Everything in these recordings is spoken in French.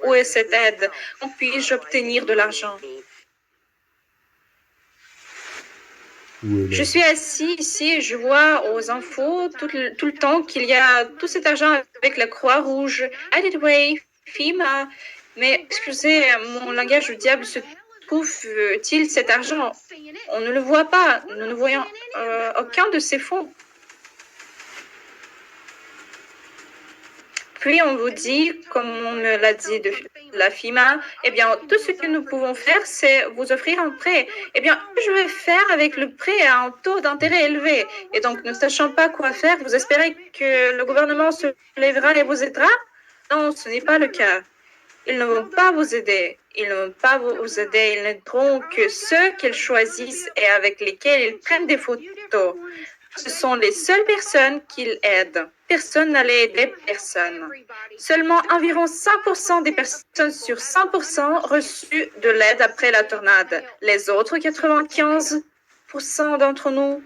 Où est cette aide? Où puis-je obtenir de l'argent? Je suis assis ici et je vois aux infos tout le temps qu'il y a tout cet argent avec la Croix-Rouge, United Way, FEMA. Mais excusez, mon langage du diable se trouve-t-il cet argent? On ne le voit pas. Nous ne voyons aucun de ces fonds. Puis on vous dit, comme on me l'a dit de la FIMA, eh bien, tout ce que nous pouvons faire, c'est vous offrir un prêt. Eh bien, que je vais faire avec le prêt à un taux d'intérêt élevé? Et donc, ne sachant pas quoi faire, vous espérez que le gouvernement se lèvera et vous aidera? Non, ce n'est pas le cas. Ils ne vont pas vous aider. Ils ne vont pas vous aider. Ils n'aideront que ceux qu'ils choisissent et avec lesquels ils prennent des photos. Ce sont les seules personnes qu'ils aident. Personne n'allait aider personne. Seulement environ 5% des personnes sur 100% reçues de l'aide après la tornade. Les autres 95% d'entre nous,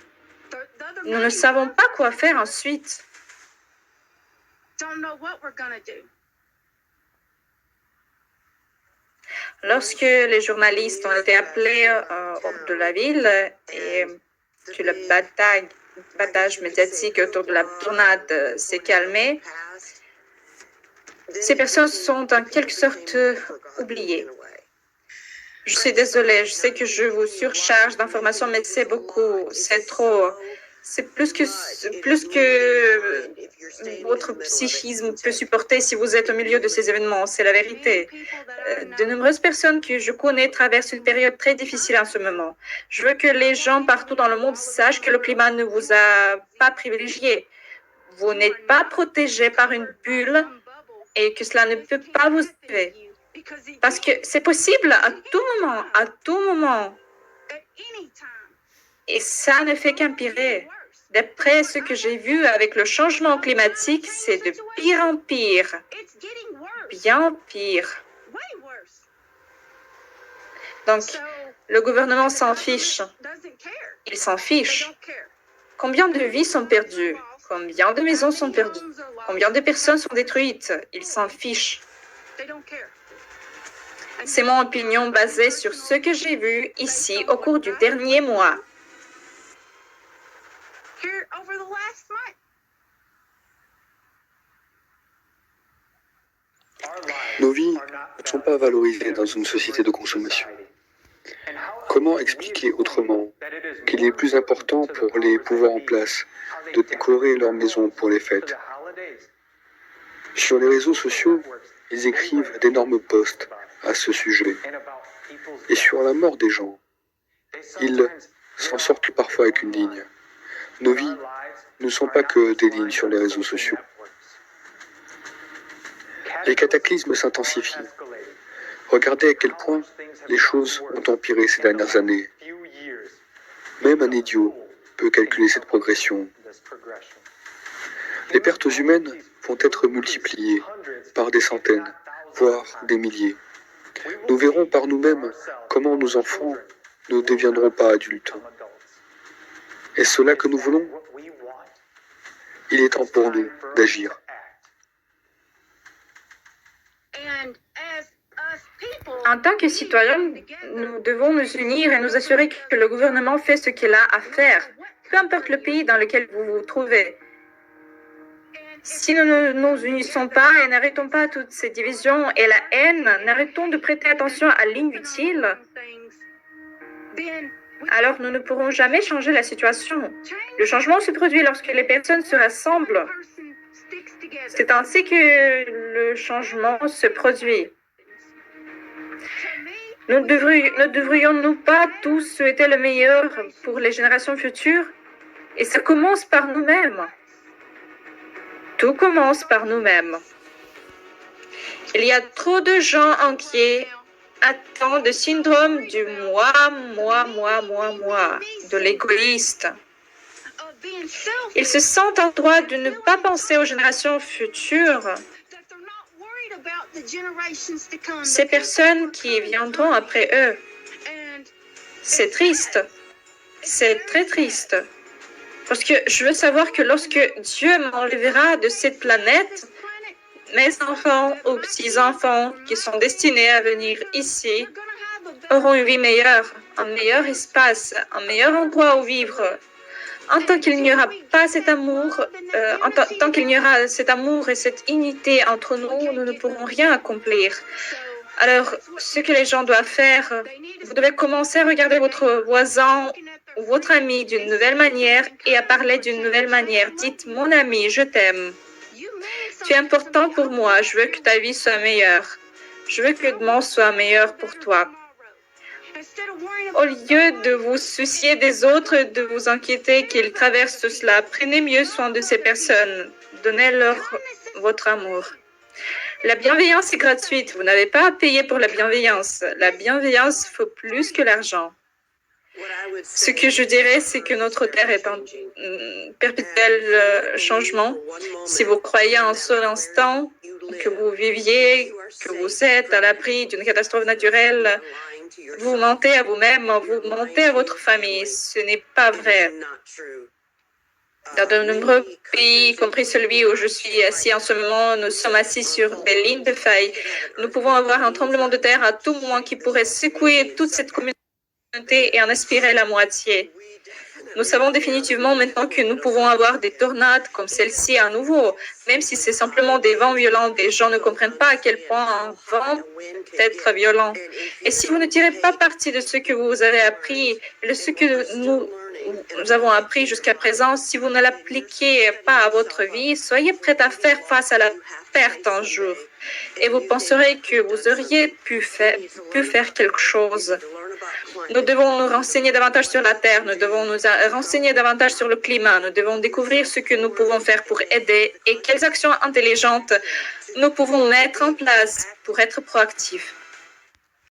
nous ne savons pas quoi faire ensuite. Lorsque les journalistes ont été appelés de la ville et que le battage médiatique autour de la tornade s'est calmé, ces personnes sont en quelque sorte oubliées. Je suis désolée, je sais que je vous surcharge d'informations, mais c'est beaucoup, c'est trop. C'est plus que votre psychisme peut supporter si vous êtes au milieu de ces événements. C'est la vérité. De nombreuses personnes que je connais traversent une période très difficile en ce moment. Je veux que les gens partout dans le monde sachent que le climat ne vous a pas privilégié. Vous n'êtes pas protégé par une bulle et que cela ne peut pas vous arriver. Parce que c'est possible à tout moment, à tout moment. Et ça ne fait qu'empirer. D'après ce que j'ai vu avec le changement climatique, c'est de pire en pire. Bien pire. Donc, le gouvernement s'en fiche. Il s'en fiche. Combien de vies sont perdues? Combien de maisons sont perdues? Combien de personnes sont détruites? Il s'en fiche. C'est mon opinion basée sur ce que j'ai vu ici au cours du dernier mois. Nos vies ne sont pas valorisées dans une société de consommation. Comment expliquer autrement qu'il est plus important pour les pouvoirs en place de décorer leur maison pour les fêtes? Sur les réseaux sociaux, ils écrivent d'énormes posts à ce sujet. Et sur la mort des gens, ils s'en sortent parfois avec une ligne. Nos vies ne sont pas que des lignes sur les réseaux sociaux. Les cataclysmes s'intensifient. Regardez à quel point les choses ont empiré ces dernières années. Même un idiot peut calculer cette progression. Les pertes humaines vont être multipliées par des centaines, voire des milliers. Nous verrons par nous-mêmes comment nos enfants ne deviendront pas adultes. Est-ce cela que nous voulons? Il est temps pour nous d'agir. En tant que citoyens, nous devons nous unir et nous assurer que le gouvernement fait ce qu'il a à faire, peu importe le pays dans lequel vous vous trouvez. Si nous ne nous unissons pas et n'arrêtons pas toutes ces divisions et la haine, n'arrêtons de prêter attention à l'inutile, alors nous ne pourrons jamais changer la situation. Le changement se produit lorsque les personnes se rassemblent. C'est ainsi que le changement se produit. Ne devrions-nous pas tous souhaiter le meilleur pour les générations futures? Et ça commence par nous-mêmes. Tout commence par nous-mêmes. Il y a trop de gens inquiets, atteints de syndrome du moi, de l'égoïste. Ils se sentent en droit de ne pas penser aux générations futures. Ces personnes qui viendront après eux. C'est triste. C'est très triste. Parce que je veux savoir que lorsque Dieu m'enlèvera de cette planète, mes enfants ou petits-enfants qui sont destinés à venir ici auront une vie meilleure, un meilleur espace, un meilleur endroit où vivre. En tant qu'il n'y aura pas cet amour, tant qu'il n'y aura cet amour et cette unité entre nous, nous ne pourrons rien accomplir. Alors, ce que les gens doivent faire, vous devez commencer à regarder votre voisin ou votre ami d'une nouvelle manière et à parler d'une nouvelle manière. Dites, mon ami, je t'aime. Tu es important pour moi. Je veux que ta vie soit meilleure. Je veux que demain soit meilleur pour toi. Au lieu de vous soucier des autres, de vous inquiéter qu'ils traversent tout cela, prenez mieux soin de ces personnes. Donnez-leur votre amour. La bienveillance est gratuite. Vous n'avez pas à payer pour la bienveillance. La bienveillance faut plus que l'argent. Ce que je dirais, c'est que notre terre est en perpétuel changement. Si vous croyez un seul instant que vous viviez, que vous êtes à l'abri d'une catastrophe naturelle, vous mentez à vous-même, vous mentez à votre famille. Ce n'est pas vrai. Dans de nombreux pays, y compris celui où je suis assis en ce moment, nous sommes assis sur des lignes de faille. Nous pouvons avoir un tremblement de terre à tout moment qui pourrait secouer toute cette communauté et en aspirer la moitié. Nous savons définitivement maintenant que nous pouvons avoir des tornades comme celle-ci à nouveau, même si c'est simplement des vents violents. Des gens ne comprennent pas à quel point un vent peut être violent. Et si vous ne tirez pas parti de ce que vous avez appris, de ce que nous avons appris jusqu'à présent, si vous ne l'appliquez pas à votre vie, soyez prêts à faire face à la perte un jour. Et vous penserez que vous auriez pu faire quelque chose. Nous devons nous renseigner davantage sur la Terre, nous devons nous renseigner davantage sur le climat, nous devons découvrir ce que nous pouvons faire pour aider et quelles actions intelligentes nous pouvons mettre en place pour être proactifs.